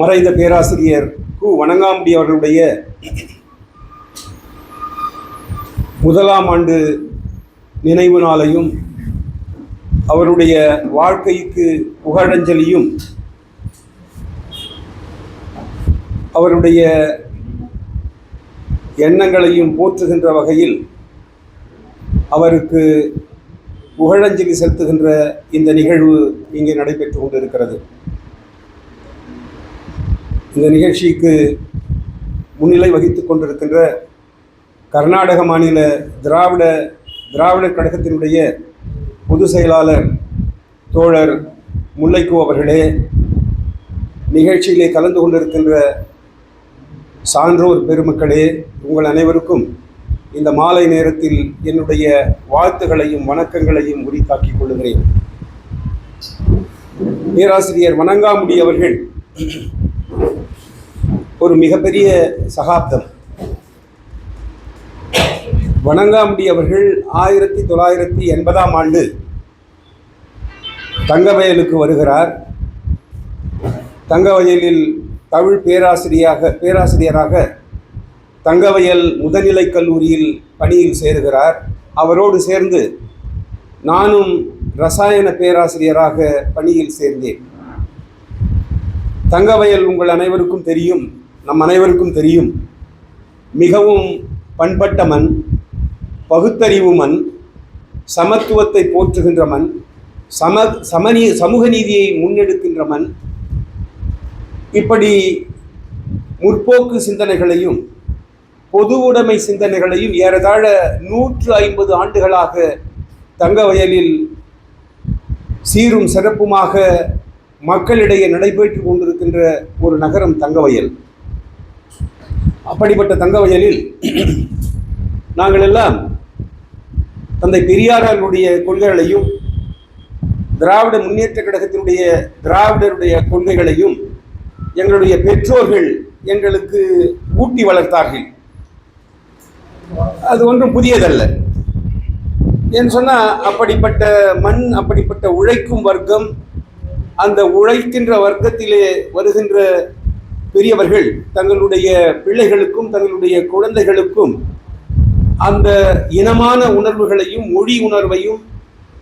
மறைந்த பேராசிரியர் கு. வணங்காமுடி அவர்களுடைய முதலாம் ஆண்டு நினைவு நாளையும் அவருடைய வாழ்க்கைக்கு புகழஞ்சலியும் அவருடைய எண்ணங்களையும் போற்றுகின்ற வகையில் அவருக்கு புகழஞ்சலி செலுத்துகின்ற இந்த நிகழ்வு இங்கே நடைபெற்று கொண்டிருக்கிறது. இந்த நிகழ்ச்சிக்கு முன்னிலை வகித்துக் கொண்டிருக்கின்ற கர்நாடக மாநில திராவிடர் கழகத்தினுடைய பொதுச் செயலாளர் தோழர் முல்லைக்கோ அவர்களே, நிகழ்ச்சியிலே கலந்து கொண்டிருக்கின்ற சான்றோர் பெருமக்களே, உங்கள் அனைவருக்கும் இந்த மாலை நேரத்தில் என்னுடைய வாழ்த்துக்களையும் வணக்கங்களையும் உரித்தாக்கிக் கொள்கிறேன். பேராசிரியர் வணங்காமுடி அவர்கள் ஒரு மிகப்பெரிய சகாப்தம். வணங்காமுடி அவர்கள் 1980ஆம் ஆண்டு தங்கவயலுக்கு வருகிறார். தங்கவயலில் தமிழ் பேராசிரியராக தங்கவயல் முதுநிலை கல்லூரியில் பணியில் சேருகிறார். அவரோடு சேர்ந்து நானும் ரசாயன பேராசிரியராக பணியில் சேர்ந்தேன். தங்கவயல் உங்கள் அனைவருக்கும் தெரியும், நம் அனைவருக்கும் தெரியும், மிகவும் பண்பட்ட மண், பகுத்தறிவு மண், சமத்துவத்தை போற்றுகின்ற மண், சமூக நீதியை முன்னெடுக்கின்ற மண். இப்படி முற்போக்கு சிந்தனைகளையும் பொது உடைமை சிந்தனைகளையும் ஏறத்தாழ 150 ஆண்டுகளாக தங்கவயலில் சீரும் சிறப்புமாக மக்களிடையே நடைபெற்று கொண்டிருக்கின்ற ஒரு நகரம் தங்கவயல். அப்படிப்பட்ட தங்கவயலில் நாங்கள் எல்லாம் தந்தை பெரியாருடைய கொள்கைகளையும் திராவிட முன்னேற்ற கழகத்தினுடைய திராவிடருடைய கொள்கைகளையும் எங்களுடைய பெற்றோர்கள் எங்களுக்கு ஊட்டி வளர்த்தார்கள். அது ஒன்றும் புதியதல்ல. ஏன்னு சொன்னால், அப்படிப்பட்ட மண், அப்படிப்பட்ட உழைக்கும் வர்க்கம், அந்த உழைக்கின்ற வர்க்கத்திலே வருகின்ற பெரியவர்கள் தங்களுடைய பிள்ளைகளுக்கும் தங்களுடைய குழந்தைகளுக்கும் அந்த இனமான உணர்வுகளையும் மொழி உணர்வையும்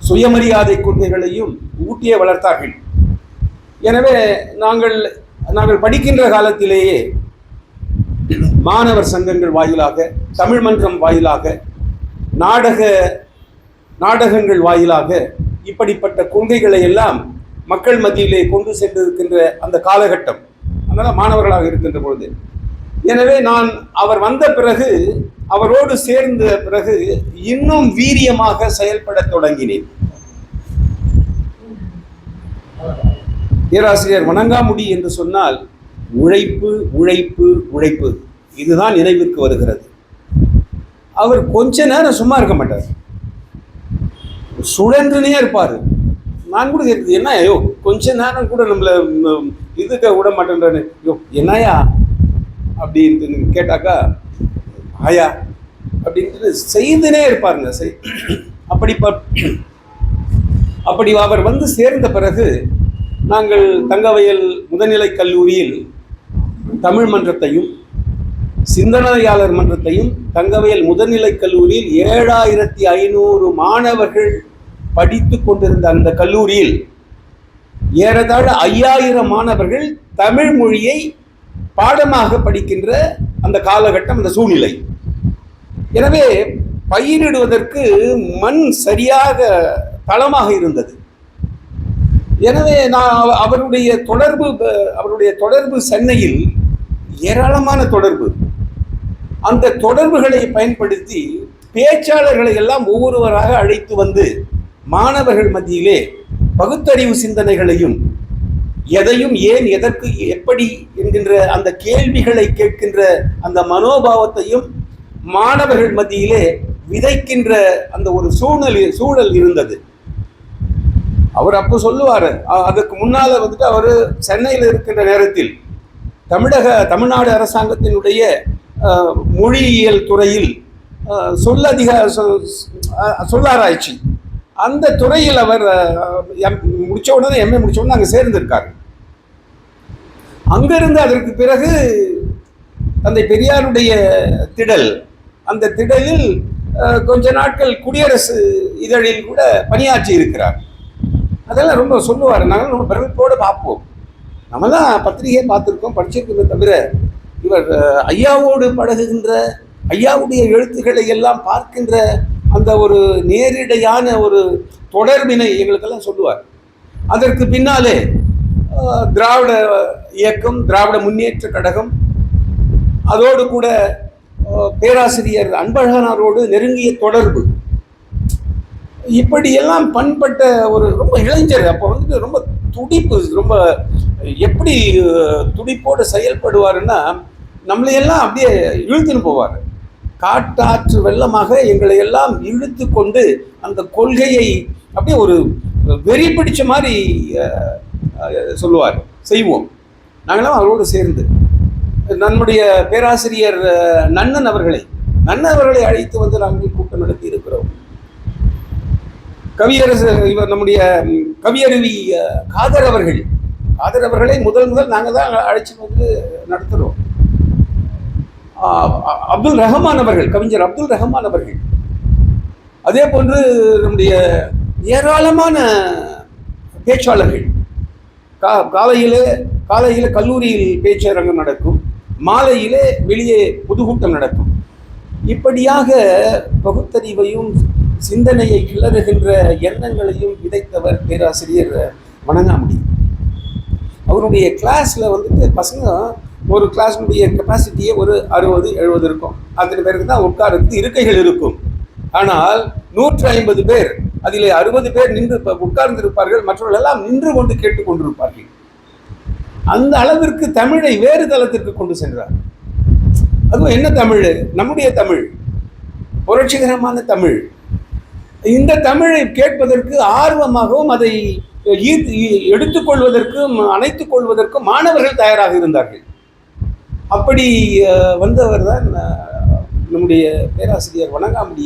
சுயமரியாதை கொள்கைகளையும் ஊட்டியே வளர்த்தார்கள். எனவே நாங்கள் படிக்கின்ற காலத்திலேயே மாணவர் சங்கங்கள் வாயிலாக, தமிழ் மன்றம் வாயிலாக, நாடகங்கள் வாயிலாக இப்படிப்பட்ட கொள்கைகளை எல்லாம் மக்கள் மத்தியிலே கொண்டு சென்றிருக்கின்ற அந்த காலகட்டம். அதனால் மாணவர்களாக இருக்கின்ற பொழுது, எனவே நான் அவர் வந்த பிறகு, அவரோடு சேர்ந்த பிறகு இன்னும் வீரியமாக செயல்பட தொடங்கினேன். பேராசிரியர் வணங்காமுடி என்று சொன்னால் உழைப்பு உழைப்பு உழைப்பு, இதுதான் நினைவிற்கு வருகிறது. அவர் கொஞ்ச நேரம் சும்மா இருக்க மாட்டார், சுழன்றுனே இருப்பார். நான் கூட கேட்குது, என்ன ஐயோ கொஞ்ச நேரம் கூட நம்மளை இதுக்க விட மாட்டேன்றானு, ஐயோ என்னையா அப்படின்ட்டு கேட்டாக்கா ஆயா அப்படின்ட்டு செய்துனே இருப்பாருங்க. அப்படி அவர் வந்து சேர்ந்த பிறகு நாங்கள் தங்கவயல் முதுநிலை கல்லூரியில் தமிழ் மன்றத்தையும் சிந்தனையாளர் மன்றத்தையும் தங்கவயல் முதுநிலை கல்லூரியில் 7500 மாணவர்கள் படித்து கொண்டிருந்த அந்த கல்லூரியில் ஏறத்தாழ 5000 மாணவர்கள் தமிழ் மொழியை பாடமாக படிக்கின்ற அந்த காலகட்டம், அந்த சூழ்நிலை. எனவே பயிரிடுவதற்கு மண் சரியாக தளமாக இருந்தது. எனவே அவருடைய தொடர்பு சென்னையில் ஏராளமான தொடர்பு. அந்த தொடர்புகளை பயன்படுத்தி பேச்சாளர்களை எல்லாம் ஒவ்வொருவராக அழைத்து வந்து மாணவர்கள் மத்தியிலே பகுத்தறிவு சிந்தனைகளையும், எதையும் ஏன் எதற்கு எப்படி என்கின்ற அந்த கேள்விகளை கேட்கின்ற அந்த மனோபாவத்தையும் மாணவர்கள் மத்தியிலே விதைக்கின்ற அந்த ஒரு சூழல் இருந்தது. அவர் அப்போ சொல்லுவார், அதுக்கு முன்னால் வந்துட்டு அவர் சென்னையில் இருக்கின்ற நேரத்தில் தமிழ்நாடு அரசாங்கத்தினுடைய மொழியியல் துறையில் சொல்லாராய்ச்சி அந்த துறையில் அவர் முடித்த உடனே எம்ஏ முடித்த உடனே அங்கே சேர்ந்திருக்கார். அங்கிருந்து அதற்கு பிறகு தந்தை பெரியாருடைய திடல், அந்த திடலில் கொஞ்ச நாட்கள் குடியரசு இதழில் கூட பணியாற்றி இருக்கிறார். அதெல்லாம் ரொம்ப சொல்லுவார். நாங்கள் ரொம்ப பிரமிப்போடு பார்ப்போம். நம்ம தான் பத்திரிகையை பார்த்துருக்கோம், படிச்சிருக்கோமே தவிர இவர் ஐயாவோடு பழகுகின்ற, ஐயாவுடைய எழுத்துக்களை எல்லாம் பார்க்கின்ற அந்த ஒரு நேரிடையான ஒரு தொடர்பினை எங்களுக்கெல்லாம் சொல்லுவார். அதற்கு பின்னாலே திராவிட இயக்கம், திராவிட முன்னேற்ற கழகம், அதோடு கூட பேராசிரியர் அன்பழகனாரோடு நெருங்கிய தொடர்பு, இப்படியெல்லாம் பண்பட்ட ஒரு ரொம்ப இளைஞர். அப்போ வந்துட்டு ரொம்ப துடிப்பு, ரொம்ப எப்படி துடிப்போடு செயல்படுவாருன்னா நம்மளையெல்லாம் அப்படியே இழுத்துன்னு போவார். காட்டாற்று வெள்ளமாக எங்களை எல்லாம் இழுத்து கொண்டு அந்த கொள்கையை அப்படியே ஒரு வெறி பிடிச்ச மாதிரி சொல்லுவார். செய்வோம் நாங்களாம் அவரோடு சேர்ந்து. நம்முடைய பேராசிரியர் நன்னன் அவர்களை அழைத்து வந்து நாங்கள் கூட்டம் நடத்தி இருக்கிறோம். கவியரசு இவர் நம்முடைய கவியருவி காதர் அவர்களை முதல் நாங்கள் தான் அழைச்சிட்டு வந்து நடத்துகிறோம். அப்துல் ரஹ்மான் அவர்கள், கவிஞர் அப்துல் ரஹ்மான் அவர்கள், அதே போன்று நம்முடைய ஏராளமான பேச்சாளர்கள். காலையிலே கல்லூரியில் பேச்சரங்கம் நடக்கும், மாலையிலே வெளியே பொதுக்கூட்டம் நடக்கும். இப்படியாக பகுத்தறிவையும் சிந்தனையை கிளறுகின்ற எண்ணங்களையும் விதைத்தவர் பேராசிரியர் வணங்காமுடி. அவருடைய கிளாஸில் வந்துட்டு பசங்க, ஒரு கிளாஸினுடைய கெப்பாசிட்டியே ஒரு 60-70 இருக்கும். அத்தனை பேருக்கு தான் உட்கார்றதுக்கு இருக்கைகள் இருக்கும். ஆனால் 150 பேர், அதில் 60 பேர் நின்று உட்கார்ந்திருப்பார்கள், மற்றவர்கள் எல்லாம் நின்று கொண்டு கேட்டுக்கொண்டிருப்பார்கள். அந்த அளவிற்கு தமிழை வேறு தளத்திற்கு கொண்டு சென்றார். அதுவும் என்ன தமிழ்? நம்முடைய தமிழ், புரட்சிகரமான தமிழ். இந்த தமிழை கேட்பதற்கு ஆர்வமாகவும் அதை எடுத்துக்கொள்வதற்கும் அணைத்துக் கொள்வதற்கும் மாணவர்கள் தயாராக இருந்தார்கள். அப்படி வந்தவர் தான் நம்முடைய பேராசிரியர் வணங்காமுடி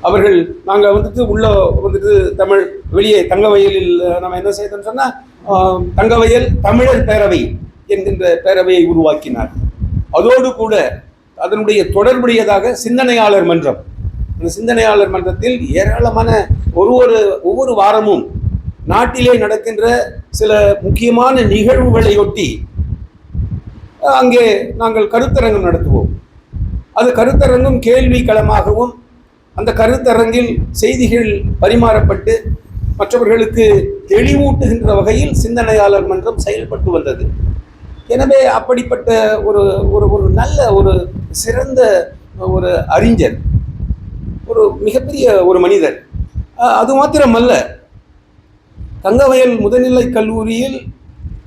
அவர்கள். நாங்கள் வந்துட்டு தமிழ் வெளியே தங்கவயலில் நம்ம என்ன செய்தோம்னு சொன்னால், தங்கவயல் தமிழர் பேரவை என்கின்ற பேரவையை உருவாக்கினார். அதோடு கூட அதனுடைய தொடர்புடையதாக சிந்தனையாளர் மன்றம். அந்த சிந்தனையாளர் மன்றத்தில் ஏராளமான ஒவ்வொரு வாரமும் நாட்டிலே நடக்கின்ற சில முக்கியமான நிகழ்வுகளையொட்டி அங்கே நாங்கள் கருத்தரங்கம் நடத்துவோம். அது கருத்தரங்கம் கேள்வி களமாகவும், அந்த கருத்தரங்கில் செய்திகள் பரிமாறப்பட்டு மற்றவர்களுக்கு தெளிவூட்டுகின்ற வகையில் சிந்தனையாளர் மன்றம் செயல்பட்டு வந்தது. எனவே அப்படிப்பட்ட ஒரு நல்ல ஒரு சிறந்த ஒரு அறிஞர், ஒரு மிகப்பெரிய ஒரு மனிதர். அது மாத்திரமல்ல, தங்கவயல் முதுநிலை கல்லூரியில்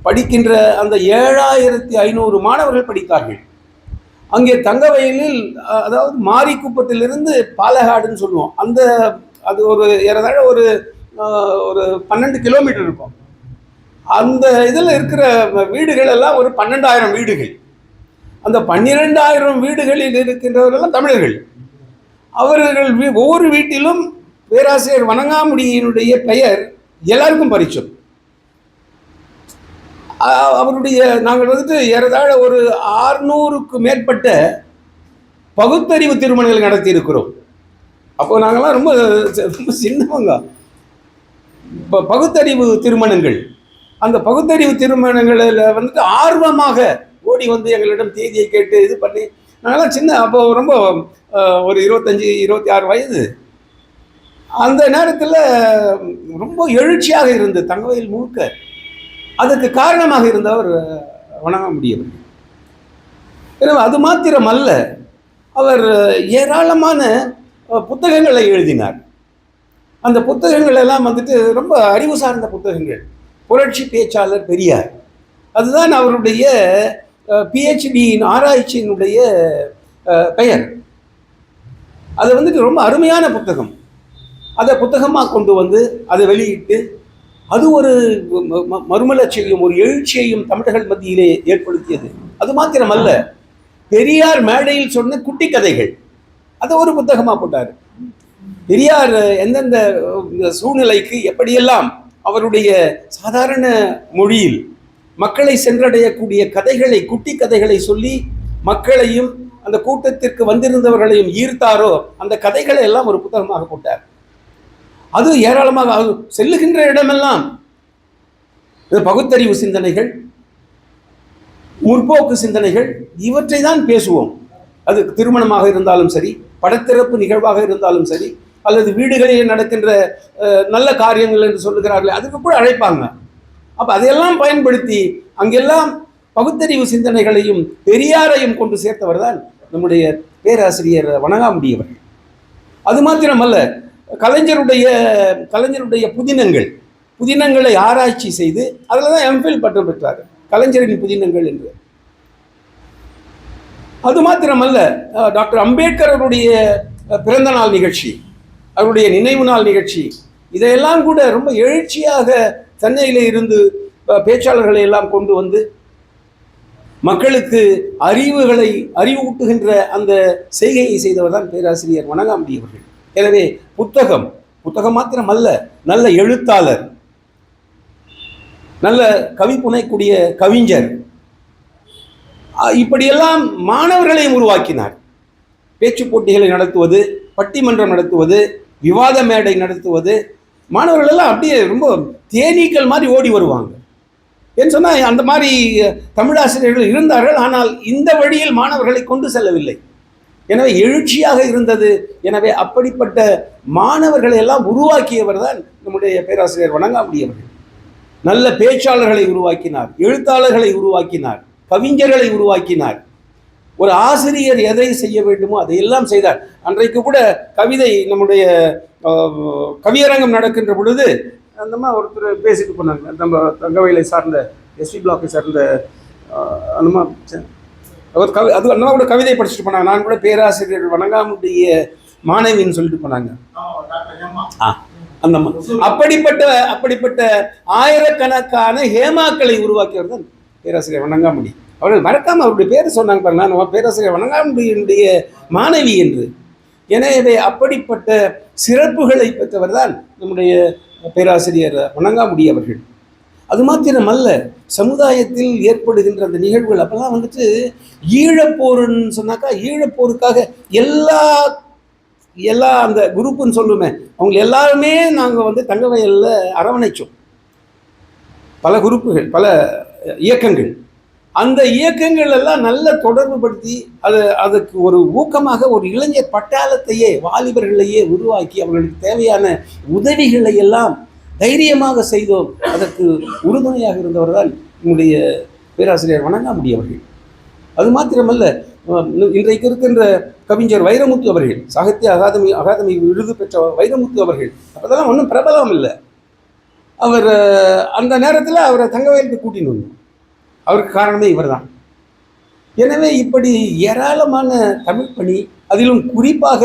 படிக்கின்ற அந்த 7500 மாணவர்கள் படித்தார்கள். அங்கே தங்கவயலில், அதாவது மாரிக்குப்பத்திலிருந்து பாலகாடுன்னு சொல்லுவோம், அது ஏறதாழ ஒரு 12 கிலோமீட்டர் இருக்கும். அந்த இதில் இருக்கிற வீடுகள் எல்லாம் ஒரு 12,000 வீடுகள். அந்த 12,000 வீடுகளில் இருக்கின்றவர்களெல்லாம் தமிழர்கள். அவர்கள் ஒவ்வொரு வீட்டிலும் பேராசிரியர் வணங்காமுடியினுடைய பெயர் எல்லாருக்கும் பரிச்சம். அவருடைய நாங்கள் வந்துட்டு ஏறதாழ ஒரு 600க்கு மேற்பட்ட பகுத்தறிவு திருமணங்கள் நடத்தி இருக்கிறோம். அப்போ நாங்கள்லாம் ரொம்ப சின்னவங்க. பகுத்தறிவு திருமணங்கள், அந்த பகுத்தறிவு திருமணங்களில் வந்துட்டு ஆர்வமாக ஓடி வந்து எங்களிடம் தேதியை கேட்டு இது பண்ணி, நாங்கள்லாம் சின்ன, அப்போ ரொம்ப ஒரு 25-26 வயது. அந்த நேரத்தில் ரொம்ப எழுச்சியாக இருந்து தங்கவயல் முழுக்க. அதுக்கு காரணமாக இருந்தவர் வணங்காமுடியவர். எனவே அது மாத்திரமல்ல, அவர் ஏராளமான புத்தகங்களை எழுதினார். அந்த புத்தகங்கள் எல்லாம் வந்துட்டு ரொம்ப அறிவு சார்ந்த புத்தகங்கள். புரட்சி பேச்சாளர் பெரியார், அதுதான் அவருடைய பிஹெச்டியின் ஆராய்ச்சியினுடைய பெயர். அது வந்துட்டு ரொம்ப அருமையான புத்தகம். அதை புத்தகமாக கொண்டு வந்து அதை வெளியிட்டு அது ஒரு மறுமலர்ச்சியையும் ஒரு எழுச்சியையும் தமிழர்கள் மத்தியிலே ஏற்படுத்தியது. அது மாத்திரமல்ல, பெரியார் மேடையில் சொன்ன குட்டி கதைகள், அதை ஒரு புத்தகமாக போட்டார். பெரியார் எந்தெந்த சூழ்நிலைக்கு எப்படியெல்லாம் அவருடைய சாதாரண மொழியில் மக்களை சென்றடையக்கூடிய கதைகளை, குட்டி கதைகளை சொல்லி மக்களையும் அந்த கூட்டத்திற்கு வந்திருந்தவர்களையும் ஈர்த்தாரோ அந்த கதைகளை எல்லாம் ஒரு புத்தகமாக போட்டார். அது ஏராளமாக செல்லுகின்ற இடமெல்லாம் பகுத்தறிவு சிந்தனைகள், முற்போக்கு சிந்தனைகள், இவற்றை தான் பேசுவோம். அது திருமணமாக இருந்தாலும் சரி, படத்திறப்பு நிகழ்வாக இருந்தாலும் சரி, அல்லது வீடுகளில் நடக்கின்ற நல்ல காரியங்கள் என்று சொல்லுகிறார்கள், அதுக்கு கூட அழைப்பாங்க. அப்போ அதையெல்லாம் பயன்படுத்தி அங்கெல்லாம் பகுத்தறிவு சிந்தனைகளையும் பெரியாரையும் கொண்டு சேர்த்தவர் தான் நம்முடைய பேராசிரியர் வணங்காமுடியவர்கள். அது மாத்திரமல்ல, கலைஞருடைய புதினங்களை ஆராய்ச்சி செய்து அதில் தான் எம்ஃபில் பட்டம் பெற்றார், கலைஞரின் புதினங்கள் என்று. அது மாத்திரமல்ல, டாக்டர் அம்பேத்கர் அவருடைய பிறந்த நாள் நிகழ்ச்சி, அவருடைய நினைவு நாள் நிகழ்ச்சி, இதையெல்லாம் கூட ரொம்ப எழுச்சியாக சென்னையில இருந்து பேச்சாளர்களை எல்லாம் கொண்டு வந்து மக்களுக்கு அறிவூட்டுகின்ற அந்த செய்கையை செய்தவர் தான் பேராசிரியர் வணங்காமுடி அவர்கள். எனவே புத்தகம் மாத்திரமல்ல, நல்ல எழுத்தாளர், நல்ல கவி புனைக்கூடிய கவிஞர், இப்படியெல்லாம் மாணவர்களையும் உருவாக்கினார். பேச்சு போட்டிகளை நடத்துவது, பட்டிமன்றம் நடத்துவது, விவாத மேடை நடத்துவது, மாணவர்கள் எல்லாம் அப்படியே ரொம்ப தேனீக்கள் மாதிரி ஓடி வருவாங்க. ஏன்னு சொன்னால் அந்த மாதிரி தமிழாசிரியர்கள் இருந்தார்கள். ஆனால் இந்த வழியில் மாணவர்களை கொண்டு செல்லவில்லை. எனவே எழுச்சியாக இருந்தது. எனவே அப்படிப்பட்ட மாணவர்களை எல்லாம் உருவாக்கியவர் தான் நம்முடைய பேராசிரியர் வணங்காமுடியவர்கள். நல்ல பேச்சாளர்களை உருவாக்கினார், எழுத்தாளர்களை உருவாக்கினார், கவிஞர்களை உருவாக்கினார். ஒரு ஆசிரியர் எதை செய்ய வேண்டுமோ அதையெல்லாம் செய்தார். அன்றைக்கு கூட கவிதை, நம்முடைய கவியரங்கம் நடக்கின்ற பொழுது அந்தமா ஒருத்தர் பேசிட்டு போனாங்க. நம்ம தங்கவயலை சார்ந்த எஸ்வி பிளாக்கை சார்ந்த அந்தமா அவர் அது அண்ணா கூட கவிதை படிச்சுட்டு போனாங்க. நான் கூட பேராசிரியர் வணங்காமுடிய மாணவின்னு சொல்லிட்டு போனாங்க. அந்த அப்படிப்பட்ட ஆயிரக்கணக்கான ஹேமாக்களை உருவாக்கியவர் தான் பேராசிரியர் வணங்காமுடி. அவர்கள் மறக்காம அவருடைய பேர் சொன்னாங்க பாருங்க, நான் பேராசிரியர் வணங்காமுடியினுடைய மாணவி என்று. எனவே அப்படிப்பட்ட சிறப்புகளை பெற்றவர் தான் நம்முடைய பேராசிரியர் வணங்காமுடி அவர்கள். அது மாத்திரமல்ல, சமுதாயத்தில் ஏற்படுகின்ற அந்த நிகழ்வுகள் அப்பெல்லாம் வந்துட்டு ஈழப்போருன்னு சொன்னாக்கா, ஈழப்போருக்காக எல்லா அந்த குரூப்புன்னு சொல்லுமே, அவங்க எல்லாருமே நாங்கள் தங்கவயலில் அரவணைச்சோம். பல குரூப்புகள், பல இயக்கங்கள், அந்த இயக்கங்கள் எல்லாம் நல்ல தொடர்பு படுத்தி அதுக்கு ஒரு ஊக்கமாக ஒரு இளைஞர் பட்டாளத்தையே, வாலிபர்களையே உருவாக்கி அவர்களுக்கு தேவையான உதவிகளை எல்லாம் தைரியமாக செய்தோம். அதற்கு உறுதுணையாக இருந்தவர் தான் நம்முடைய பேராசிரியர் வணங்காமுடி அவர்கள். அது மாத்திரமல்ல, இன்றைக்கு இருக்கின்ற கவிஞர் வைரமுத்து அவர்கள், சாகித்ய அகாதமி விருது பெற்ற வைரமுத்து அவர்கள், அதெல்லாம் ஒன்றும் பிரபலம் இல்லை. அவர் அந்த நேரத்தில் அவரை தங்கவயலுக்கு கூட்டின்னு வந்தோம். அவருக்கு காரணமே இவர் தான். எனவே இப்படி ஏராளமான தமிழ் பணி, அதிலும் குறிப்பாக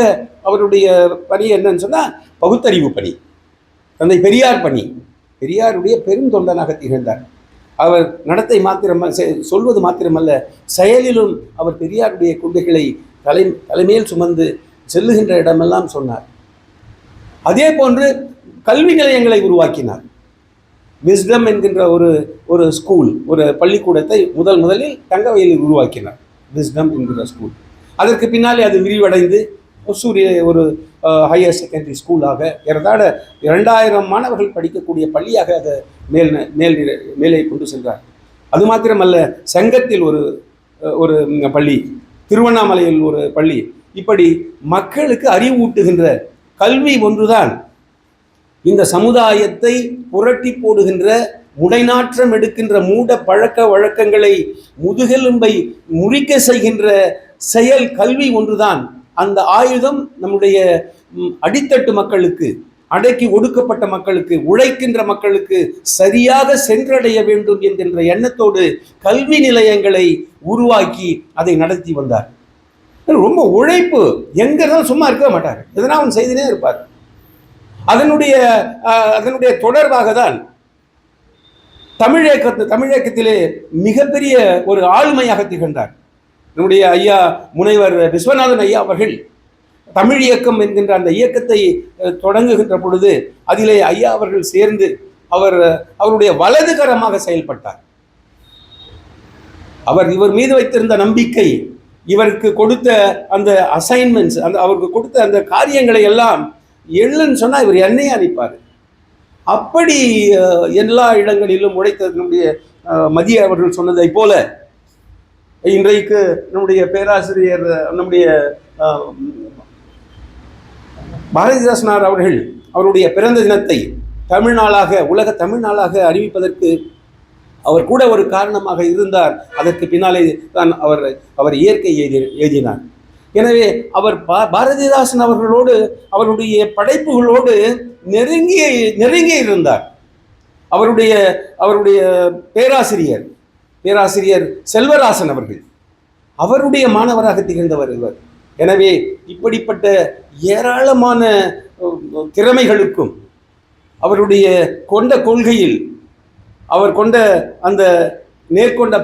அவருடைய பணி என்னன்னு சொன்னால் பகுத்தறிவு பணி, தந்தை பெரியார் பணி. பெரியாருடைய பெருந்தொண்டனாக திகழ்ந்தார். அவர் நடத்தை சொல்வது மாத்திரமல்ல, செயலிலும் அவர் பெரியாருடைய கொள்கைகளை தலைமையில் சுமந்து செல்லுகின்ற இடமெல்லாம் சொன்னார். அதே போன்று கல்வி நிலையங்களை உருவாக்கினார். விஸ்டம் என்கின்ற ஒரு ஸ்கூல், ஒரு பள்ளிக்கூடத்தை முதலில் தங்கவயலில் உருவாக்கினார். விஸ்டம் என்கிற ஸ்கூல். அதற்கு பின்னாலே அது விரிவடைந்து ஒரு ஹையர் செகண்டரி ஸ்கூலாக ஏறத்தாழ 2000 மாணவர்கள் படிக்கக்கூடிய பள்ளியாக அதை மேலே கொண்டு சென்றார். அது மாத்திரமல்ல, சங்கத்தில் ஒரு பள்ளி, திருவண்ணாமலையில் ஒரு பள்ளி, இப்படி மக்களுக்கு அறிவூட்டுகின்ற கல்வி ஒன்றுதான் இந்த சமுதாயத்தை புரட்டி போடுகின்ற, முடைநாற்றம் எடுக்கின்ற மூட பழக்க வழக்கங்களை முதுகெலும்பை முறிக்க செய்கின்ற செயல் கல்வி ஒன்றுதான். அந்த ஆயுதம் நம்முடைய அடித்தட்டு மக்களுக்கு, அடக்கி ஒடுக்கப்பட்ட மக்களுக்கு, உழைக்கின்ற மக்களுக்கு சரியாக சென்றடைய வேண்டும் என்கின்ற எண்ணத்தோடு கல்வி நிலையங்களை உருவாக்கி அதை நடத்தி வந்தார். ரொம்ப உழைப்பு, எங்க இருந்தாலும் சும்மா இருக்க மாட்டார், எதனா அவன் செய்துனே இருப்பார். அதனுடைய தொடர்பாக தான் தமிழகத்திலே மிகப்பெரிய ஒரு ஆளுமையாக திகழ்ந்தார் நம்முடைய ஐயா முனைவர் விஸ்வநாதன் ஐயா அவர்கள். தமிழ் இயக்கம் என்கின்ற அந்த இயக்கத்தை தொடங்குகின்ற பொழுது அதிலே ஐயா அவர்கள் சேர்ந்து அவருடைய வலதுகரமாக செயல்பட்டார். இவர் மீது வைத்திருந்த நம்பிக்கை, இவருக்கு கொடுத்த அந்த அசைன்மெண்ட்ஸ், அவருக்கு கொடுத்த அந்த காரியங்களை எல்லாம் எழுன்னு சொன்னால் இவர் என்னையே அனுப்பார். அப்படி எல்லா இடங்களிலும் உழைத்தது நம்முடைய மதிய அவர்கள் சொன்னதை போல இன்றைக்கு நம்முடைய பேராசிரியர் நம்முடைய பாரதிதாசனார் அவர்கள் அவருடைய பிறந்த தினத்தை தமிழ்நாளாக, உலக தமிழ்நாளாக அறிவிப்பதற்கு அவர் கூட ஒரு காரணமாக இருந்தார். அதற்கு பின்னாலே தான் அவர் இயற்கை எழுதினார். எனவே அவர் பாரதிதாசன் அவர்களோடு, அவருடைய படைப்புகளோடு நெருங்கி இருந்தார். அவருடைய பேராசிரியர் செல்வராசன் அவர்கள் அவருடைய மாணவராக திகழ்ந்தவர் இவர். எனவே இப்படிப்பட்ட ஏராளமான திறமைகளுக்கும் அவருடைய கொண்ட கொள்கையில், அவர் கொண்ட அந்த நேர்கொண்ட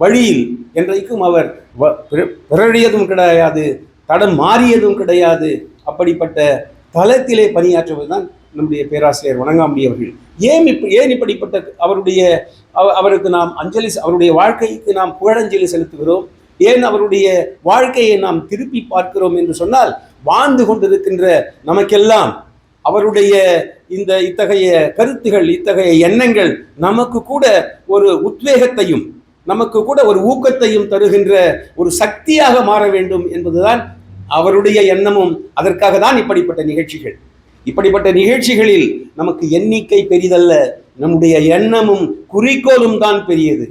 வழியில் என்றைக்கும் அவர் பிறழியதும் கிடையாது, தடம் மாறியதும் கிடையாது. அப்படிப்பட்ட தளத்திலே பணியாற்றுவதுதான் நம்முடைய பேராசிரியர் வணங்காமுடி அவர்கள். ஏன் இப்படிப்பட்ட அவருக்கு நாம் அவருடைய வாழ்க்கைக்கு நாம் புகழஞ்சலி செலுத்துகிறோம்? ஏன் அவருடைய வாழ்க்கையை நாம் திருப்பி பார்க்கிறோம் என்று சொன்னால், வாழ்ந்து கொண்டிருக்கின்ற நமக்கெல்லாம் அவருடைய இத்தகைய கருத்துகள், இத்தகைய எண்ணங்கள் நமக்கு கூட ஒரு உத்வேகத்தையும், நமக்கு கூட ஒரு ஊக்கத்தையும் தருகின்ற ஒரு சக்தியாக மாற வேண்டும் என்பதுதான் அவருடைய எண்ணமும். அதற்காக தான் இப்படிப்பட்ட நிகழ்ச்சிகளில் நமக்கு எண்ணிக்கை பெரிதல்ல, நம்முடைய எண்ணமும் குறிக்கோளும் தான் பெரியது.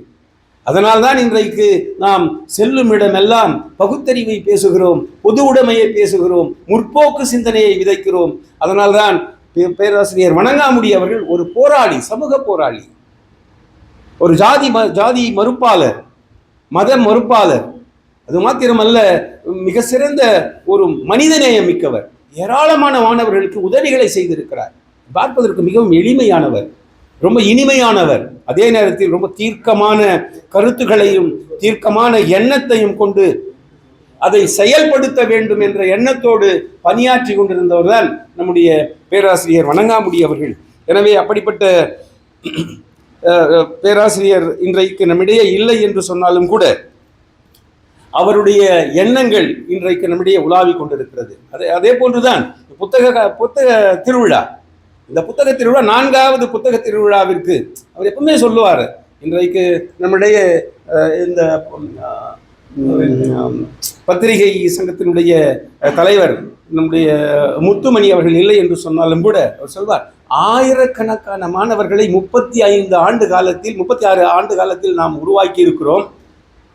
அதனால்தான் இன்றைக்கு நாம் செல்லும் இடமெல்லாம் பகுத்தறிவை பேசுகிறோம், பொது உடைமையை பேசுகிறோம், முற்போக்கு சிந்தனையை விதைக்கிறோம். அதனால்தான் பேராசிரியர் வணங்காமுடி அவர்கள் ஒரு போராளி, சமூக போராளி, ஒரு ஜாதி மறுப்பாளர், மத மறுப்பாளர். அது மாத்திரமல்ல, மிக சிறந்த ஒரு மனிதநேயம் மிக்கவர். ஏராளமான மாணவர்களுக்கு உதவிகளை செய்திருக்கிறார். பார்ப்பதற்கு மிகவும் எளிமையானவர், ரொம்ப இனிமையானவர். அதே நேரத்தில் ரொம்ப தீர்க்கமான கருத்துக்களையும் தீர்க்கமான எண்ணத்தையும் கொண்டு அதை செயல்படுத்த வேண்டும் என்ற எண்ணத்தோடு பணியாற்றி கொண்டிருந்தவர் தான் நம்முடைய பேராசிரியர் வணங்காமுடி அவர்கள். எனவே அப்படிப்பட்ட பேராசிரியர் இன்றைக்கு நம்மிடையே இல்லை என்று சொன்னாலும் கூட அவருடைய எண்ணங்கள் இன்றைக்கு நம்மிடையே உலாவிக் கொண்டிருக்கிறது. அதே போன்றுதான் புத்தக திருவிழா. இந்த புத்தக திருவிழா 4வது புத்தக திருவிழாவிற்கு அவர் எப்பவுமே சொல்லுவார், இன்றைக்கு நம்மிடையே இந்த பத்திரிகை சங்கத்தினுடைய தலைவர் நம்முடைய முத்துமணி அவர்கள் இல்லை என்று சொன்னாலும் கூட அவர் சொல்வார், ஆயிரக்கணக்கான மாணவர்களை 36 ஆண்டு காலத்தில் நாம் உருவாக்கி இருக்கிறோம்.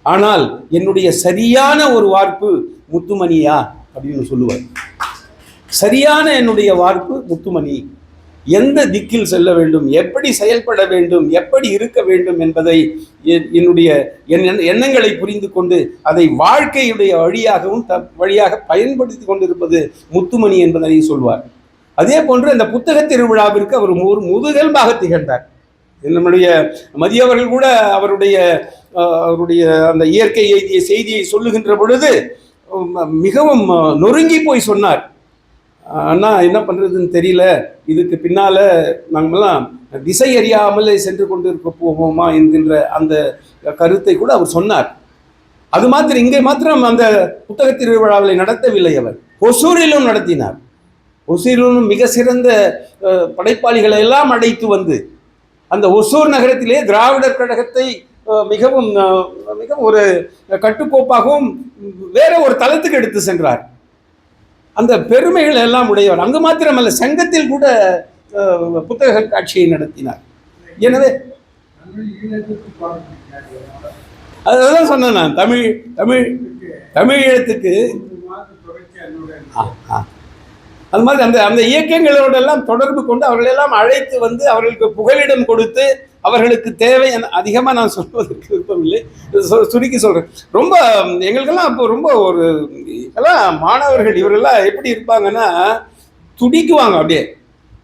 ஆனால் என்னுடைய சரியான ஒரு வார்ப்பு முத்துமணியா அப்படின்னு சொல்லுவார். சரியான என்னுடைய வார்ப்பு முத்துமணி. எந்த திக்கில் செல்ல வேண்டும், எப்படி செயல்பட வேண்டும், எப்படி இருக்க வேண்டும் என்பதை என்னுடைய எண்ணங்களை புரிந்து கொண்டு அதை வாழ்க்கையுடைய வழியாக பயன்படுத்தி கொண்டிருப்பது முத்துமணி என்பதை சொல்வார். அதே போன்று இந்த புத்தக திருவிழாவிற்கு அவர் ஒரு முதுகெலும்பாக திகழ்ந்தார். நம்முடைய மதியவர்கள் கூட அவருடைய அந்த இயற்கை எழுதிய செய்தியை சொல்லுகின்ற பொழுது மிகவும் நொறுங்கி போய் சொன்னார், அண்ணா என்ன பண்ணுறதுன்னு தெரியல, இதுக்கு பின்னால் நாங்கள்லாம் திசை அறியாமலே சென்று கொண்டு இருக்க போவோமா என்கின்ற அந்த கருத்தை கூட அவர் சொன்னார். அது மாத்திரம் இங்கே மாத்திரம் அந்த புத்தக திருவிழாவில் நடத்தவில்லை, அவர் ஒசூரிலும் நடத்தினார். ஒசூரிலும் மிக சிறந்த படைப்பாளிகளை எல்லாம் அழைத்து வந்து அந்த ஒசூர் நகரத்திலே திராவிடர் கழகத்தை மிகவும் ஒரு கட்டுக்கோப்பாகவும் வேற ஒரு தளத்துக்கு எடுத்து சென்றார். அந்த பெருமைகள் எல்லாம் உடையவர். அங்கு மாத்திரமல்ல, சங்கத்தில் கூட புத்தக காட்சியை நடத்தினார். எனவே அதுதான் சொன்னேன் நான், தமிழ் ஈழத்துக்கு அது மாதிரி அந்த இயக்கங்களோடெல்லாம் தொடர்பு கொண்டு அவர்களெல்லாம் அழைத்து வந்து அவர்களுக்கு புகலிடம் கொடுத்து அவர்களுக்கு தேவை. அதிகமாக நான் சொல்வதற்கு விருப்பமில்லை, சுருக்கி சொல்கிறேன். ரொம்ப எங்களுக்கெல்லாம் அப்போ ரொம்ப எல்லாம் மாணவர்கள் இவரெல்லாம் எப்படி இருப்பாங்கன்னா, துடிக்குவாங்க அப்படியே.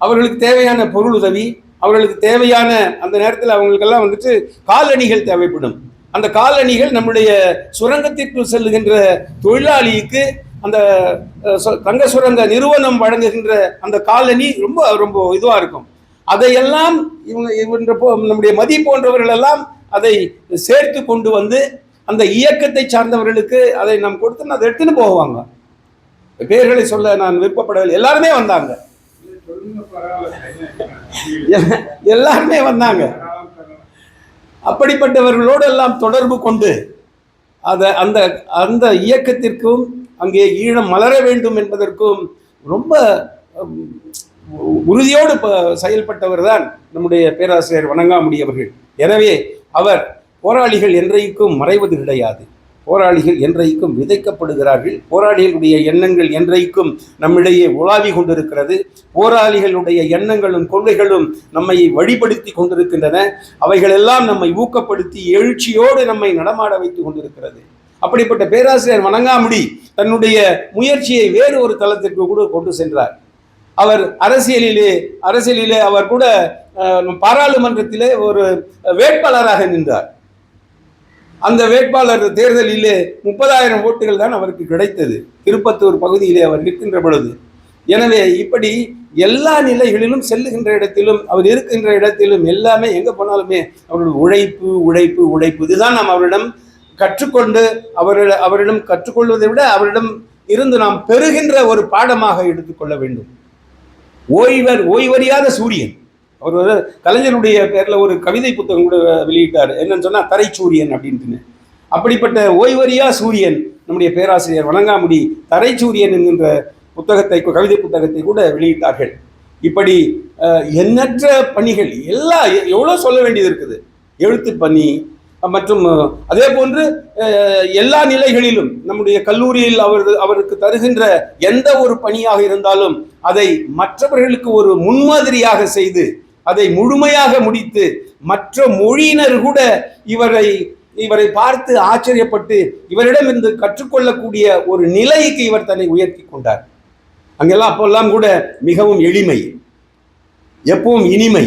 அவர்களுக்கு தேவையான பொருள் உதவி, அவர்களுக்கு தேவையான அந்த நேரத்தில் அவங்களுக்கெல்லாம் வந்துட்டு காலணிகள் தேவைப்படும். அந்த காலணிகள் நம்முடைய சுரங்கத்திற்கு செல்லுகின்ற தொழிலாளிக்கு அந்த தங்க சுரங்க நிறுவனம் வழங்குகின்ற அந்த காலனி ரொம்ப ரொம்ப இதுவாக இருக்கும். அதையெல்லாம் நம்முடைய மதி போன்றவர்கள் எல்லாம் அதை சேர்த்து கொண்டு வந்து அந்த இயக்கத்தை சார்ந்தவர்களுக்கு அதை நாம் கொடுத்து அதை எடுத்துன்னு போவாங்க. பேர்களை சொல்ல நான் விருப்பப்படவில்லை. எல்லாருமே வந்தாங்க, எல்லாருமே வந்தாங்க. அப்படிப்பட்டவர்களோடு எல்லாம் தொடர்பு கொண்டு அந்த அந்த இயக்கத்திற்கும் அங்கே ஈழம் மலர வேண்டும் என்பதற்கும் ரொம்ப உறுதியோடு செயல்பட்டவர் தான் நம்முடைய பேராசிரியர் வணங்காமுடி அவர்கள். எனவே அவர் போராளிகள் என்றைக்கும் மறைவது கிடையாது, போராளிகள் என்றைக்கும் விதைக்கப்படுகிறார்கள், போராளிகளுடைய எண்ணங்கள் என்றைக்கும் நம்மிடையே உலாவி கொண்டிருக்கிறது, போராளிகளுடைய எண்ணங்களும் கொள்கைகளும் நம்மை வழிபடுத்தி கொண்டிருக்கின்றன, அவைகளெல்லாம் நம்மை ஊக்கப்படுத்தி எழுச்சியோடு நம்மை நடமாட வைத்து கொண்டிருக்கிறது. அப்படிப்பட்ட பேராசிரியர் வணங்காமுடி தன்னுடைய முயற்சியை வேறு ஒரு தளத்திற்கு கூட கொண்டு சென்றார். அவர் அரசியலிலே அவர் கூட பாராளுமன்றத்திலே ஒரு வேட்பாளராக நின்றார். அந்த வேட்பாளர் தேர்தலிலே 30,000 ஓட்டுகள் தான் அவருக்கு கிடைத்தது, திருப்பத்தூர் பகுதியிலே அவர் நிற்கின்ற பொழுது. எனவே இப்படி எல்லா நிலைகளிலும் செல்லுகின்ற இடத்திலும் அவர் இருக்கின்ற இடத்திலும் எல்லாமே எங்கே போனாலுமே அவருடைய உழைப்பு உழைப்பு உழைப்பு இதுதான் நாம் அவரிடம் கற்றுக்கொண்டு அவரிடம் கற்றுக்கொள்வதை விட அவரிடம் இருந்து நாம் பெறுகின்ற ஒரு பாடமாக எடுத்துக்கொள்ள வேண்டும். ஓய்வறியாத சூரியன். அவர் ஒரு கலைஞருடைய பேர்ல ஒரு கவிதை புத்தகம் கூட வெளியிட்டார். என்னன்னு சொன்னா தரைச்சூரியன் அப்படின்ட்டு. அப்படிப்பட்ட ஓய்வறியா சூரியன் நம்முடைய பேராசிரியர் வணங்காமுடி தரைச்சூரியன் என்கின்ற புத்தகத்தை, கவிதை புத்தகத்தை கூட வெளியிட்டார்கள். இப்படி எண்ணற்ற பணிகள் எவ்வளோ சொல்ல வேண்டியது இருக்குது. எழுத்து பணி மற்றும் அதே போன்று எல்லா நிலைகளிலும் நம்முடைய கல்லூரியில் அவருக்கு தருகின்ற எந்த ஒரு பணியாக இருந்தாலும் அதை மற்றவர்களுக்கு ஒரு முன்மாதிரியாக செய்து அதை முழுமையாக முடித்து மற்ற மொழியினர் கூட இவரை பார்த்து ஆச்சரியப்பட்டு இவரிடம் இருந்து கற்றுக்கொள்ளக்கூடிய ஒரு நிலைக்கு இவர் தன்னை உயர்த்தி கொண்டார். அங்கெல்லாம் அப்பெல்லாம் கூட மிகவும் எளிமை, எப்பவும் இனிமை,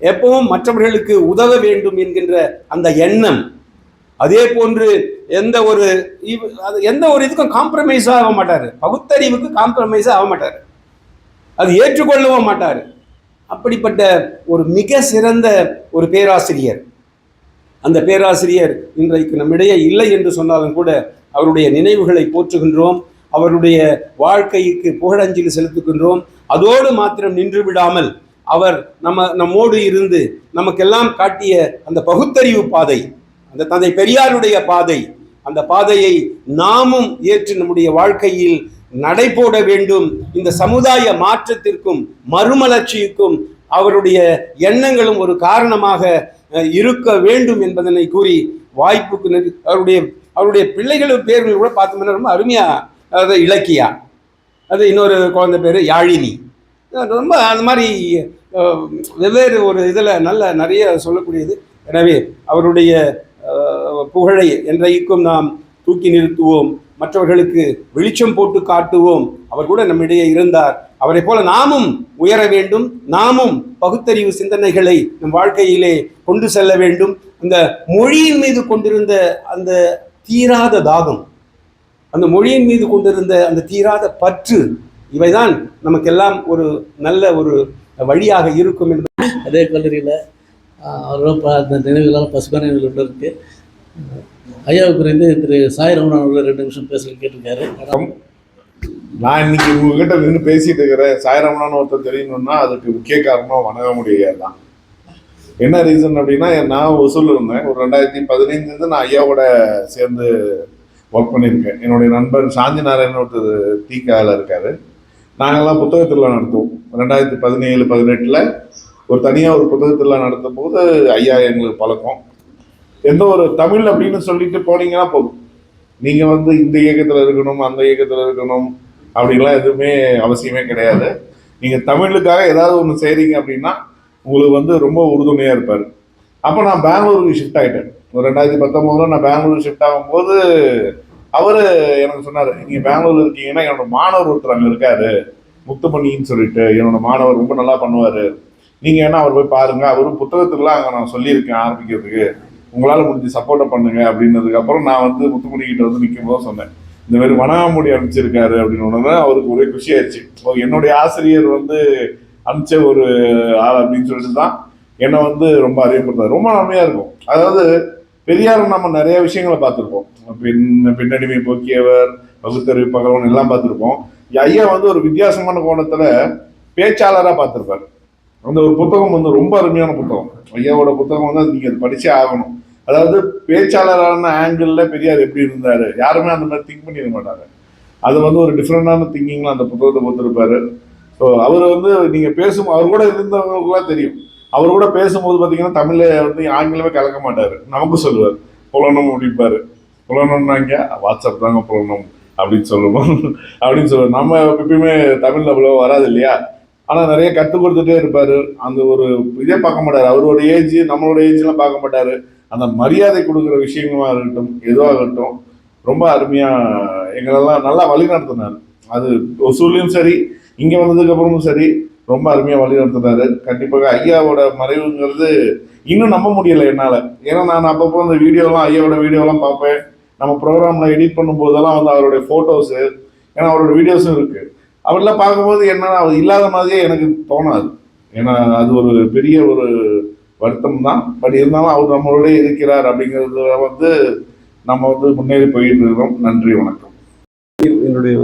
எப்பவும் மற்றவர்களுக்கு உதவ வேண்டும் என்கின்ற அந்த எண்ணம். அதே போன்று எந்த ஒரு இதுக்கும் காம்ப்ரமைஸாக ஆக மாட்டார், பகுத்தறிவுக்கு காம்ப்ரமைஸாக ஆக மாட்டார், அது ஏற்றுக்கொள்ளவும் மாட்டார். அப்படிப்பட்ட ஒரு மிக சிறந்த ஒரு பேராசிரியர். அந்த பேராசிரியர் இன்றைக்கு நம்மிடையே இல்லை என்று சொன்னாலும் கூட அவருடைய நினைவுகளை போற்றுகின்றோம், அவருடைய வாழ்க்கைக்கு புகழஞ்சலி செலுத்துகின்றோம். அதோடு மாத்திரம் நின்று விடாமல் அவர் நம்மோடு இருந்து நமக்கெல்லாம் காட்டிய அந்த பகுத்தறிவு பாதை, அந்த தந்தை பெரியாருடைய பாதை, அந்த பாதையை நாமும் ஏற்று நம்முடைய வாழ்க்கையில் நடைபோட வேண்டும். இந்த சமுதாய மாற்றத்திற்கும் மறுமலர்ச்சிக்கும் அவருடைய எண்ணங்களும் ஒரு காரணமாக இருக்க வேண்டும் என்பதனை கூறி வாய்ப்புக்கு அவருடைய பிள்ளைகள் பேர்கள் கூட பார்த்தோம்னா ரொம்ப அருமையா, அதாவது இலக்கியா, அது இன்னொரு குழந்தை பேர் யாழினி, ரொம்ப அந்த மாதிரி வெவ்வேறு ஒரு இதில் நிறைய சொல்லக்கூடியது. எனவே அவருடைய புகழை என்றைக்கும் நாம் தூக்கி நிறுத்துவோம், மற்றவர்களுக்கு வெளிச்சம் போட்டு காட்டுவோம். அவர் கூட நம்மிடையே இருந்தார். அவரை போல நாமும் உயர வேண்டும், நாமும் பகுத்தறிவு சிந்தனைகளை நம் வாழ்க்கையிலே கொண்டு செல்ல வேண்டும். அந்த மொழியின் மீது கொண்டிருந்த அந்த தீராத தாகம், அந்த மொழியின் மீது கொண்டிருந்த அந்த தீராத பற்று, இவைதான் நமக்கெல்லாம் ஒரு நல்ல ஒரு வழியாக இருக்கும் என்று. அதே கல்லூரியில் அவரோட அந்த நினைவுகளால் பசுமை நினைவுகள் இருக்குது. ஐயாவுக்கு குறித்து திரு சாய் ரமணன் அவர்கள் 2 நிமிஷம் பேசுறது கேட்டிருக்காரு. நான் இன்னைக்கு உங்ககிட்ட நின்று பேசிட்டு இருக்கிறேன். சாய் ரமணன் ஒருத்தர் தெரியணும்னா அதுக்கு முக்கிய காரணம் வணங்காமுடி தான். என்ன ரீசன் அப்படின்னா, நான் ஒசூல் இருந்தேன். ஒரு 2015 நான் ஐயாவோட சேர்ந்து ஒர்க் பண்ணியிருக்கேன். என்னுடைய நண்பர் சாந்தி நாராயணன் ஒருத்தர் தீக்காவில் இருக்காரு. நாங்கள்லாம் புத்தக திருவிழா நடத்துவோம். 2017-18 ஒரு தனியாக ஒரு புத்தக திருவிழா நடத்தும் போது ஐயா எங்களுக்கு பழக்கம். எந்த ஒரு தமிழ் அப்படின்னு சொல்லிட்டு போனீங்கன்னா போதும், நீங்கள் இந்த இயக்கத்தில் இருக்கணும், அந்த இயக்கத்தில் இருக்கணும் அப்படின்லாம் எதுவுமே அவசியமே கிடையாது. நீங்கள் தமிழுக்காக ஏதாவது ஒன்று செய்கிறீங்க அப்படின்னா உங்களுக்கு ரொம்ப உறுதுணையாக இருப்பார். அப்போ நான் பெங்களூருக்கு ஷிஃப்ட் ஆகிட்டேன். ஒரு 2019 நான் பெங்களூர் ஷிஃப்ட் ஆகும்போது அவர் எனக்கு சொன்னார், நீங்கள் பெங்களூர் இருக்கீங்கன்னா என்னோட மாணவர் ஒருத்தர் அங்கே இருக்காரு, முத்துமணின்னு சொல்லிட்டு, என்னோட மாணவர் ரொம்ப நல்லா பண்ணுவார், நீங்கள் வேணா அவர் போய் பாருங்கள், அவரும் புத்தகத்துக்குலாம் அங்கே நான் சொல்லியிருக்கேன் ஆரம்பிக்கிறதுக்கு, உங்களால் முடிஞ்சு சப்போர்ட்டை பண்ணுங்க அப்படின்னதுக்கப்புறம் நான் முத்துமணி கிட்ட நிற்கும் போது சொன்னேன், இந்த மாதிரி வணங்காமுடி அனுப்பிச்சிருக்காரு அப்படின்னு உடனே அவருக்கு ஒரே குஷியாயிடுச்சு. என்னுடைய ஆசிரியர் அனுப்பிச்ச ஒரு ஆள் அப்படின்னு சொல்லிட்டு தான் என்னை ரொம்ப அறியப்படுத்தார். ரொம்ப நன்மையாக இருக்கும். அதாவது பெரியார் நம்ம நிறைய விஷயங்களை பார்த்துருப்போம். பின்னடிமை போக்கியவர், பகுத்தறிவு பகலவன் எல்லாம் பார்த்துருப்போம். ஐயா வந்து ஒரு வித்தியாசமான கோணத்துல பேச்சாளராக பார்த்துருப்பாரு. அந்த ஒரு புத்தகம் வந்து ரொம்ப அருமையான புத்தகம். ஐயாவோட புத்தகம் வந்து நீங்க அது படிச்சே ஆகணும். அதாவது பேச்சாளரான ஆங்கிள் பெரியார் எப்படி இருந்தாரு, யாருமே அந்த மாதிரி திங்க் பண்ணிட மாட்டாங்க. அது வந்து ஒரு டிஃப்ரெண்டான திங்கிங்ல அந்த புத்தகத்தை கொடுத்துருப்பாரு. ஸோ அவர் வந்து நீங்க பேசும் அவர் கூட இருந்தவங்களுக்குலாம் தெரியும். அவர் கூட பேசும்போது பார்த்தீங்கன்னா தமிழ்ல வந்து ஆங்கிலமே கலக்க மாட்டாரு. நமக்கு சொல்லுவார் புலனும் முடிப்பாரு. புலனும்னாங்க வாட்ஸ்அப் தாங்க புலனும் அப்படின்னு சொல்லுவோம் அப்படின்னு சொல்லுவோம். நம்ம எப்பயுமே தமிழ்ல அவ்வளோ வராது இல்லையா? ஆனால் நிறைய கற்றுக் கொடுத்துட்டே இருப்பாரு. அந்த ஒரு இதே பார்க்க மாட்டாரு. அவரோட ஏஜ் நம்மளோட ஏஜ்லாம் பார்க்க மாட்டாரு. அந்த மரியாதை கொடுக்குற விஷயங்களா இருக்கட்டும், எதுவாக இருக்கட்டும், ரொம்ப அருமையா எங்களெல்லாம் நல்லா வழி நடத்தினார். அது ஒசூர்லையும் சரி, இங்க வந்ததுக்கு அப்புறமும் சரி, ரொம்ப அருமையா வழி நடத்தினாரு. கண்டிப்பாக ஐயாவோட மறைவுங்கிறது இன்னும் நம்ப முடியல என்னால. ஏன்னா நான் அப்பப்போ அந்த வீடியோலாம் ஐயாவோட வீடியோலாம் பார்ப்பேன். நம்ம ப்ரோக்ராம்ல எடிட் பண்ணும்போதெல்லாம் வந்து அவருடைய போட்டோஸு, ஏன்னா அவரோட வீடியோஸும் இருக்கு, அவரெல்லாம் பார்க்கும்போது என்னன்னா அவர் இல்லாத மாதிரியே எனக்கு தோணாது. ஏன்னா அது ஒரு பெரிய ஒரு வருத்தம் தான். பட் இருந்தாலும் அவர் நம்மளோட இருக்கிறார் அப்படிங்கிறத வந்து நம்ம வந்து முன்னேறி போயிட்டு இருக்கிறோம். நன்றி, வணக்கம். என்னுடைய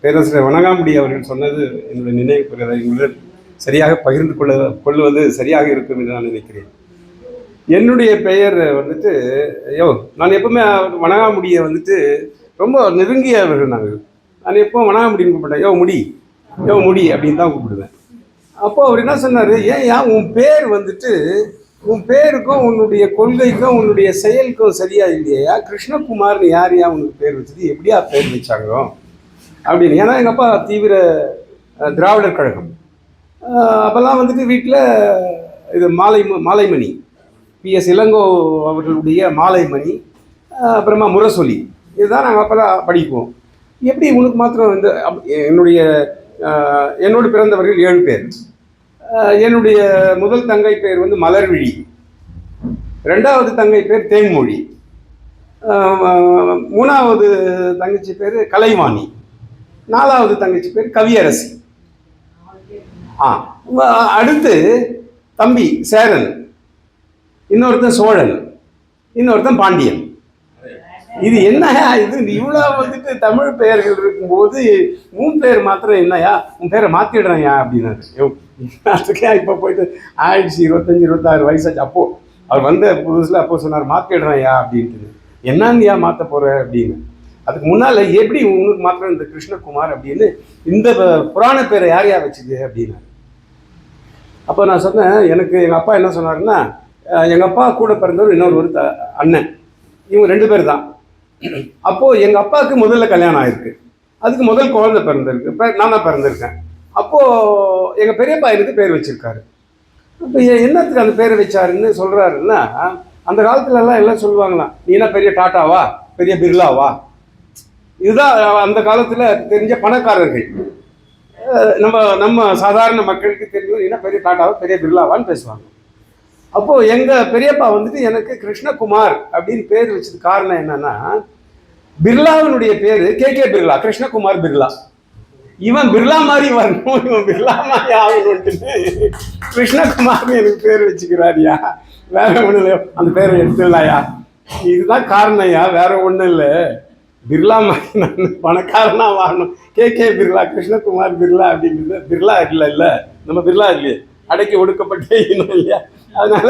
பேராசிரியர் வணங்காமுடி அவர்கள் சொன்னது என்னுடைய நினைவு எங்களுடன் சரியாக பகிர்ந்து கொள்வது சரியாக இருக்கும் என்று நான் நினைக்கிறேன். என்னுடைய பெயர் வந்துட்டு நான் எப்பவுமே வணங்காமுடியை வந்துட்டு ரொம்ப நெருங்கியவர்கள் நாங்கள். நான் எப்பவும் வணங்காமுடின்னு கூப்பிட்டேன், முடி அப்படின்னு தான் கூப்பிடுவேன். அப்போது அவர் என்ன சொன்னார், ஏன் உன் பேர் வந்துட்டு உன் பேருக்கும் உன்னுடைய கொள்கைக்கும் உன்னுடைய செயலுக்கும் சரியா இல்லையா? கிருஷ்ணகுமார்னு யாரையா உனக்கு பேர் வச்சது, எப்படியா பேர் வச்சாங்க அப்படின்னு. ஏன்னா எங்கள் அப்பா தீவிர திராவிடர் கழகம். அப்போல்லாம் வந்துட்டு வீட்டில் இது மாலைமணி, PS இளங்கோ அவர்களுடைய மாலைமணி, அப்புறமா முரசொலி, இதுதான் நாங்கள் அப்போல்லாம் படிப்போம். எப்படி உனக்கு மாத்திரம் வந்து என்னோடு பிறந்தவர்கள் 7 பேர். என்னுடைய முதல் தங்கை பேர் வந்து மலர்விழி, 2வது தங்கை பேர் தேன்மொழி, 3வது தங்கச்சி பேர் கலைவாணி, 4வது தங்கச்சி பேர் கவியரசி. அடுத்து தம்பி சேரன், இன்னொருத்தன் சோழன், இன்னொருத்தன் பாண்டியன். இது என்னையா இது, இவ்வளோ வந்துட்டு தமிழ் பெயர்கள் இருக்கும்போது உன் பேர் மாத்திரம் என்னையா, உன் பேரை மாற்றிடுறேன்யா அப்படின்னாரு. அதுக்கே இப்போ போயிட்டு ஆயிடுச்சு 25-26 வயசாச்சு. அப்போது அவர் வந்த புதுசில் அப்போ சொன்னார் மாற்றிடுறேன்யா அப்படின்ட்டு. என்னன்னுயா மாற்ற போகிற அப்படின்னு. அதுக்கு முன்னால் எப்படி உனக்கு மாத்திரம் இந்த கிருஷ்ணகுமார் அப்படின்னு இந்த புராண பேரை யாரையா வச்சுது அப்படின்னா. அப்போ நான் சொன்னேன், எனக்கு எங்கள் அப்பா என்ன சொன்னாருன்னா, எங்கள் அப்பா கூட பிறந்தவர் இன்னொரு அண்ணன், இவங்க 2 பேர் தான். அப்போது எங்கள் அப்பாவுக்கு முதல்ல கல்யாணம் ஆயிருக்கு, அதுக்கு முதல் குழந்தை பிறந்திருக்கு, நான் தான் பிறந்திருக்கேன். அப்போது எங்கள் பெரியப்பா எனக்கு பேர் வச்சுருக்காரு. இப்போ என்னத்துக்கு அந்த பேரை வச்சாருன்னு சொல்கிறாருன்னா, அந்த காலத்துலலாம் எல்லாம் சொல்லுவாங்களாம், நீ என்ன பெரிய டாட்டாவா, பெரிய பிர்லாவா, இதுதான் அந்த காலத்தில் தெரிஞ்ச பணக்காரர்கள். நம்ம சாதாரண மக்களுக்கு தெரிஞ்சது என்ன பெரிய டாட்டாவா பெரிய பிர்லாவான்னு பேசுவாங்க. அப்போது எங்கள் பெரியப்பா வந்துட்டு எனக்கு கிருஷ்ணகுமார் அப்படின்னு பேர் வச்சது காரணம் என்னன்னா, பிர்லாவினுடைய பேர் KK பிர்லா, கிருஷ்ணகுமார் பிர்லா. இவன் பிர்லா மாதிரி வரணும், இவன் பிர்லா மாதிரி ஆகணும்ட்டு கிருஷ்ணகுமார்னு எனக்கு பேர் வச்சுக்கிறாரியா, வேற ஒன்றும் இல்லை, அந்த பேரை எடுத்துடலாயா, இதுதான் காரணம்யா, வேற ஒன்றும் இல்லை. பிர்லா மாதிரி நான் பணக்காரனா வாங்கணும், KK பிர்லா, கிருஷ்ணகுமார் பிர்லா அப்படிங்கிறது பிர்லா இல்லை, நம்ம பிர்லா இல்லையே, அடக்கி ஒடுக்கப்பட்டே இன்னும் இல்லையா, அதனால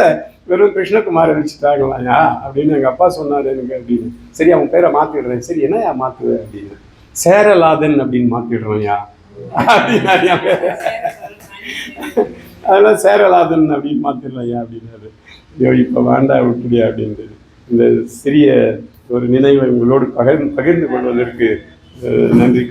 வெறும் கிருஷ்ணகுமாரை வச்சுட்டாங்களாயா அப்படின்னு எங்கள் அப்பா சொன்னார் எனக்கு அப்படின்னு. சரி அவன் பேரை மாற்றிடுறேன். சரி என்னையா மாற்றுவேன் அப்படின்னு. சேரலாதன் அப்படின்னு மாற்றிடுறோம்யா அப்படின்னா பேர், அதெல்லாம் சேரலாதன் அப்படின்னு மாற்றிடுறேன்யா அப்படின்னாரு. இப்போ வேண்டாம் விட்டுடியா அப்படின்ட்டு. இந்த சிறிய ஒரு நினைவை உங்களோடு பகிர்ந்து கொள்வதற்கு நன்றி.